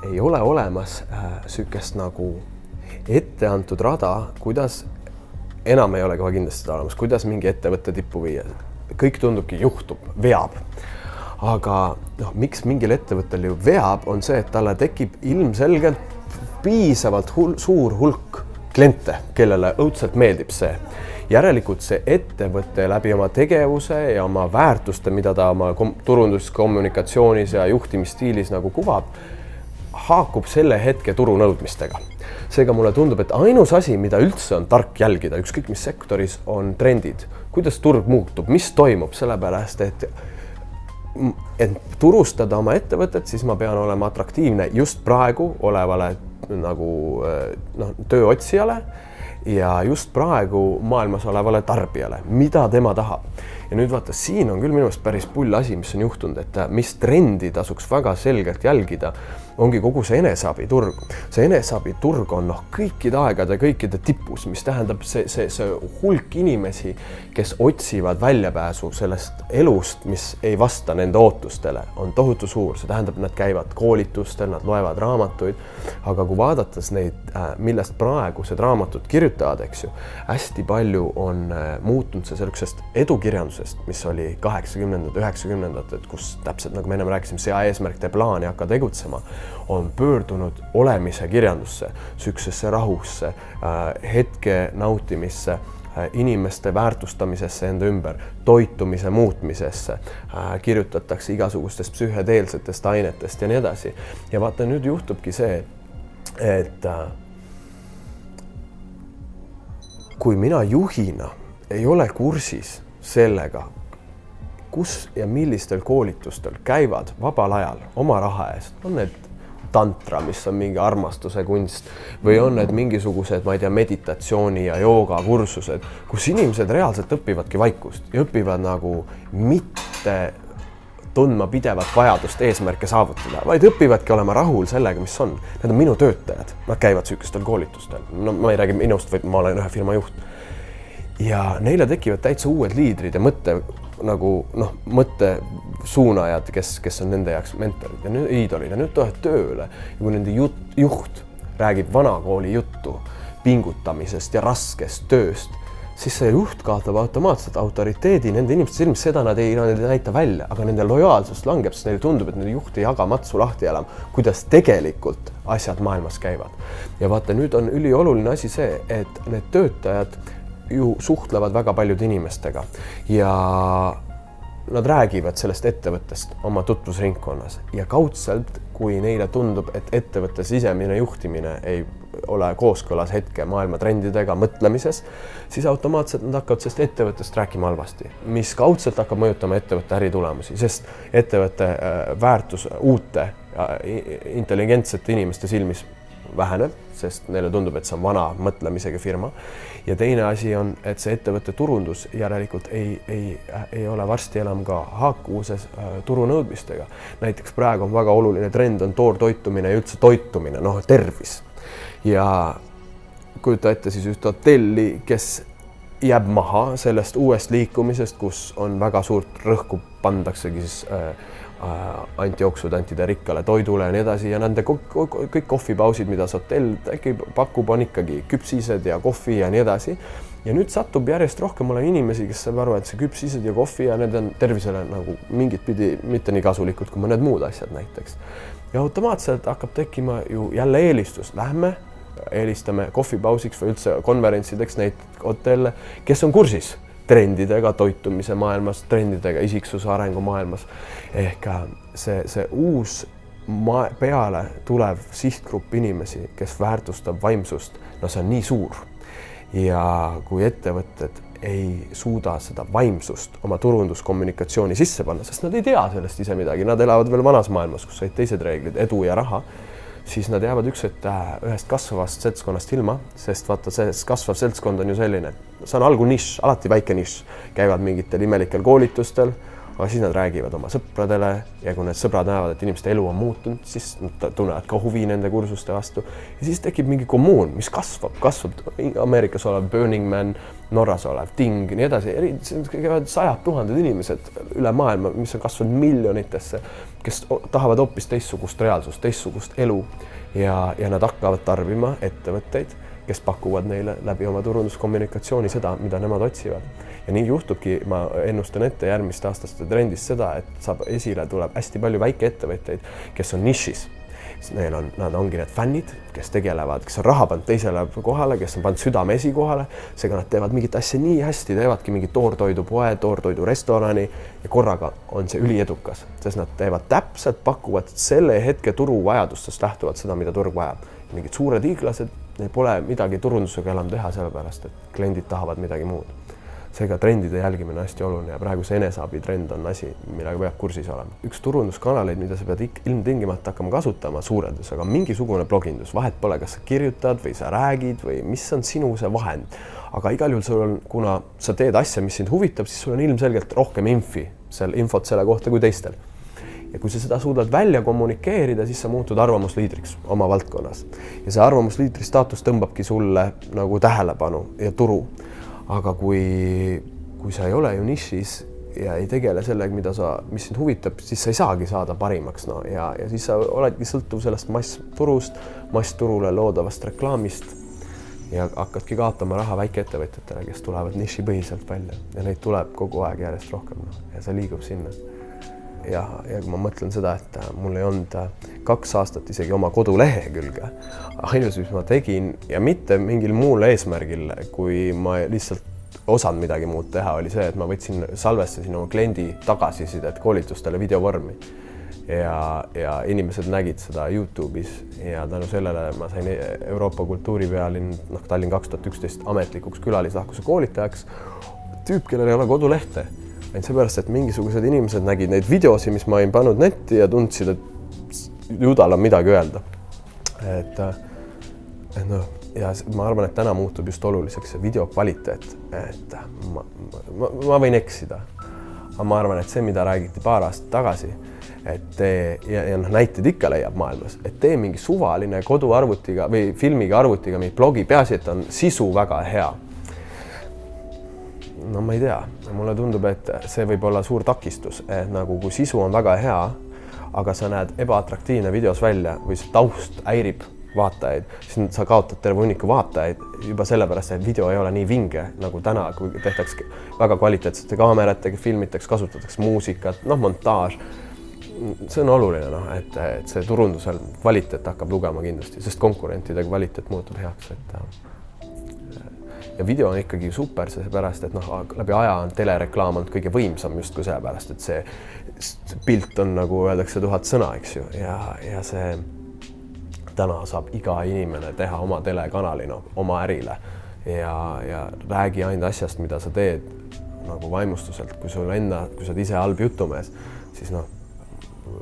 ei ole olemas sükest nagu ette antud rada, kuidas enam ei ole kohe kindlasti seda olemas, kuidas mingi ettevõtte tippu viia. Kõik tundubki juhtub, veab. Aga miks mingil ettevõttel ju veab, on see, et talle tekib ilmselgelt piisavalt suur hulk kliente, kellele õudselt meeldib see. Järelikult see ettevõte läbi oma tegevuse ja oma väärtuste, mida ta oma turunduskommunikatsioonis ja juhtimisstiilis nagu kuvab, haakub selle hetke turunõudmistega. Seega mulle tundub, et ainus asi, mida üldse on tark jälgida, ükskõik mis sektoris, on trendid. Kuidas turg muutub, mis toimub, sellepärast, et turustada oma ettevõtet, siis ma pean olema atraktiivne just praegu olevale nagu tööotsijale ja just praegu maailmas olevale tarbijale, mida tema tahab. Ja nüüd vaata, siin on küll minu arust päris pull asi, mis on juhtunud, et mis trendi tasuks väga selgelt jälgida, ongi kogu see eneseabiturg. See eneseabiturg on kõikide aegade, kõikide tipus, mis tähendab see hulk inimesi, kes otsivad väljapääsu sellest elust, mis ei vasta nende ootustele, on tohutu suur. See tähendab, nad käivad koolitustel, nad loevad raamatuid, aga kui vaadates neid, millest praegused raamatud kirjutavad, eks ju, hästi palju on muutunud see sellisest edukirjandusest, mis oli 80-ndad, 90-ndad, kus täpselt nagu me ennem rääkisime, sea eesmärk tee plaani, hakka tegutsema, on pöördunud olemise kirjandusse, süksesse rahusse, hetke nautimisse, inimeste väärtustamisesse enda ümber, toitumise muutmisesse, kirjutatakse igasugustest psühhedeelsetest ainetest ja nii edasi. Ja vaata, nüüd juhtubki see, et kui mina juhina ei ole kursis sellega, kus ja millistel koolitustel käivad vabal ajal oma raha eest, on need tantra, mis on mingi armastuse kunst, või on need mingisugused, ma ei tea, meditatsiooni ja jooga kursused, kus inimesed reaalselt õpivadki vaikust ja õpivad nagu mitte tundma pidevat vajadust eesmärke saavutada, vaid õpivadki olema rahul sellega, mis on. Need on minu töötajad, nad käivad sükestel koolitustel. No ma ei räägi minust, vaid ma olen ühe firma juht. Ja neile tekivad täitsa uued liidrid ja mõtte suunajad, kes on nende jaoks mentorid ja nüüd iidolid ja nüüd tohed tööle. Ja kui nende juht räägib vanakooli juttu pingutamisest ja raskest tööst, siis see juht kaotab automaatselt autoriteedi nende inimeste silmis, seda nad ei näita välja, aga nende lojaalsust langeb, sest neile tundub, et nende juht ei jaga matsu lahti enam, kuidas tegelikult asjad maailmas käivad. Ja vaata, nüüd on ülioluline asi see, et need töötajad ju suhtlevad väga paljude inimestega ja nad räägivad sellest ettevõttest oma tutvusringkonnas ja kaudselt, kui neile tundub, et ettevõtte sisemine juhtimine ei ole kooskõlas hetke maailma trendidega mõtlemises, siis automaatselt nad hakkavad sellest ettevõttest rääkima halvasti, mis kaudselt hakkab mõjutama ettevõtte äritulemusi, sest ettevõtte väärtus uute intelligentsete inimeste silmis väheneb, sest neile tundub, et see on vana mõtlemisega firma. Ja teine asi on, et see ettevõtte turundus järelikult ei ole varsti enam ka haakuvuses turunõudmistega. Näiteks praegu on väga oluline trend on toortoitumine ja üldse toitumine, tervis. Ja kujuta ette siis üht hotelli, kes jääb maha sellest uuest liikumisest, kus on väga suurt rõhku pandaksegi siis antijooksudantide rikkale toidule ja nii edasi ja nende kõik kohvipausid, mida see hotell pakub, on ikkagi küpsised ja kohvi ja nii edasi. Ja nüüd satub järjest rohkem ole inimesi, kes saab aru, et see küpsised ja kohvi ja need on tervisele nagu mingit pidi mitte nii kasulikud kui mõned muud asjad näiteks. Ja automaatselt hakkab tekkima ju jälle eelistus. Lähme, eelistame kohvipausiks või üldse konverentsideks neid hotelle, kes on kursis trendidega toitumise maailmas, trendidega isiksuse arengu maailmas. Ehk see uus peale tulev sihtgrupp inimesi, kes väärtustab vaimsust, see on nii suur. Ja kui ettevõtted ei suuda seda vaimsust oma turunduskommunikatsiooni sisse panna, sest nad ei tea sellest ise midagi, nad elavad veel vanas maailmas, kus said teised reeglid, edu ja raha, siis nad jäävad ühest kasvavast seltskonnast ilma, sest vaata, see kasvav seltskond on ju selline, see on algu nišš, alati väike nišš, käivad mingitel imelikel koolitustel, aga siis nad räägivad oma sõpradele ja kui need sõbrad näevad, et inimeste elu on muutunud, siis nad tunnevad ka huvi nende kursuste vastu ja siis tekib mingi kommuun, mis kasvab Ameerikas olev Burning Man, Norras olev Ting, nii edasi, käivad 100 000 inimesed üle maailma, mis on kasvanud miljonitesse, kes tahavad hoopis teistsugust reaalsust, teistsugust elu ja nad hakkavad tarbima ettevõtteid, kes pakuvad neile läbi oma turunduskommunikatsiooni seda, mida nemad otsivad. Ja nii juhtubki, ma ennustan ette järgmist aastaste trendist seda, et esile tuleb hästi palju väikeettevõtteid, kes on nišis. Nad ongi need fännid, kes tegelevad, kes on raha pannud teisele kohale, kes on pannud südame esikohale, seega nad teevad mingit asja nii hästi, teevadki mingi toortoidupoe, toortoidurestorani ja korraga on see üliedukas, sest nad teevad täpselt, pakuvad selle hetke turu vajadustest lähtuvalt seda, mida turg vajab. Mingid suured hiiglased, neil pole midagi turundusega enam teha sellepärast, et kliendid tahavad midagi muud. Seega trendide jälgimine on hästi oluline ja praegu see eneseabi trend on asi, millega peab kursis olema. Üks turunduskanaleid, mida sa pead ilmtingimata hakkama kasutama suurendus, aga mingisugune blogindus, vahet pole, kas sa kirjutad või sa räägid või mis on sinu see vahend. Aga igal juhul sul on, kuna sa teed asja, mis sind huvitab, siis sul on ilmselgelt rohkem infot selle kohta kui teistel. Ja kui sa seda suudad välja kommunikeerida, siis sa muutud arvamusliidriks oma valdkonnas. Ja see arvamusliidri staatus tõmbabki sulle nagu tähelepanu ja turu. Aga kui sa ei ole ju nišis ja ei tegele sellega, mis sind huvitab, siis sa ei saagi saada parimaks. No. Ja siis sa oledki sõltuv sellest massturule loodavast reklaamist ja hakkadki kaotama raha väikeettevõtjatele, kes tulevad nišipõhiselt välja. Ja neid tuleb kogu aeg järjest rohkem ja see liigub sinna. Ja kui ma mõtlen seda, et mul ei olnud 2 aastat isegi oma kodulehe külge. Ainus, mis ma tegin ja mitte mingil muul eesmärgil, kui ma lihtsalt osanud midagi muud teha, oli see, et ma salvestasin oma kliendi tagasisidet koolitustele videovormi. Ja inimesed nägid seda YouTube'is ja tänu sellele ma sain Euroopa kultuuripealinn Tallinn 2011 ametlikuks külalislahkuse koolitajaks. Tüüp, kellel ei ole kodulehte. Ainult seepärast, et mingisugused inimesed nägid neid videosi, mis ma olin pannud netti ja tundsid, et judal on midagi öelda. Ja ma arvan, et täna muutub just oluliseks see video kvaliteet. Ma võin eksida. Aga ma arvan, et see, mida räägiti paar aastat tagasi, ja näited ikka leiab maailmas, et tee mingi suvaline koduarvutiga või filmiga arvutiga mingi blogi, peaasi, et on sisu väga hea. No ma ei tea, mulle tundub, et see võib olla suur takistus, et nagu kui sisu on väga hea, aga sa näed ebaatraktiivne videos välja või see taust häirib vaatajaid, siis sa kaotad terve hunniku vaatajaid juba sellepärast, et video ei ole nii vinge nagu täna, kui tehtaks väga kvaliteetsete kaameratega, filmiteks, kasutatakse muusikat, montaaž. See on oluline, et see turundusel kvaliteet hakkab lugema kindlasti, sest konkurentide kvaliteet muutub heaks. Ja video on ikkagi super, seepärast, et läbi aja on telereklaam olnud kõige võimsam justkui sellepärast, et see pilt on nagu öeldakse 1000 sõna, eks ju, ja see täna saab iga inimene teha oma telekanalina, oma ärile ja räägi ainult asjast, mida sa teed nagu vaimustuselt, kui sa oled ise halb jutumees, siis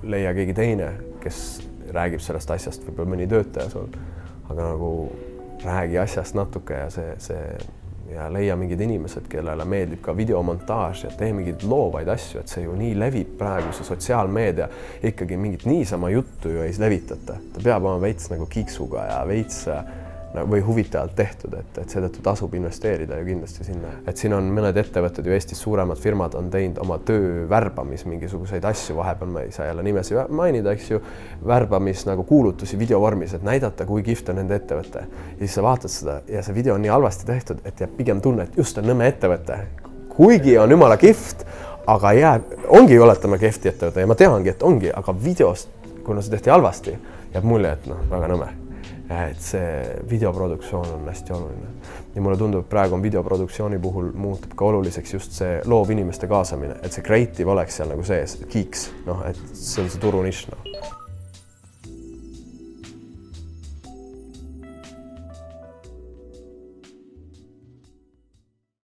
leia keegi teine, kes räägib sellest asjast, võib-olla mõni töötaja sul, aga nagu räägi asjast natuke ja leia mingid inimesed, kellele meeldib ka videomontaaž ja tee mingid loovaid asju, et see ju nii levib praegu, see sotsiaalmeedia ikkagi mingit niisama juttu ju ei levitata. Ta peab olema veits nagu kiiksuga ja veits või huvitavalt tehtud, et seetõttu tasub investeerida ju kindlasti sinna. Et siin on mõned ettevõtted ju Eestis suuremad firmad on teinud oma töö värbamis mingisuguseid asju, vahepeal ma ei saa jälle nimesi mainida, eks ju, värbamis nagu kuulutusi videovormis, et näidata, kui kihvt on nende ettevõte. Ja siis sa vaatad seda ja see video on nii halvasti tehtud, et jääb pigem tunne, et just on nõme ettevõte. Kuigi on jumala kihvt, aga ongi oletama kehvti ettevõte ja ma teangi, et ongi, aga videost, kuna see tehti halvasti, jääb mulje, et väga nõme. Et see videoproduktsioon on hästi oluline. Ja mulle tundub, et praegu on videoproduktsiooni puhul muutub ka oluliseks just see loov inimeste kaasamine, et see creative oleks seal nagu sees, kiiks, et see on see turunišn.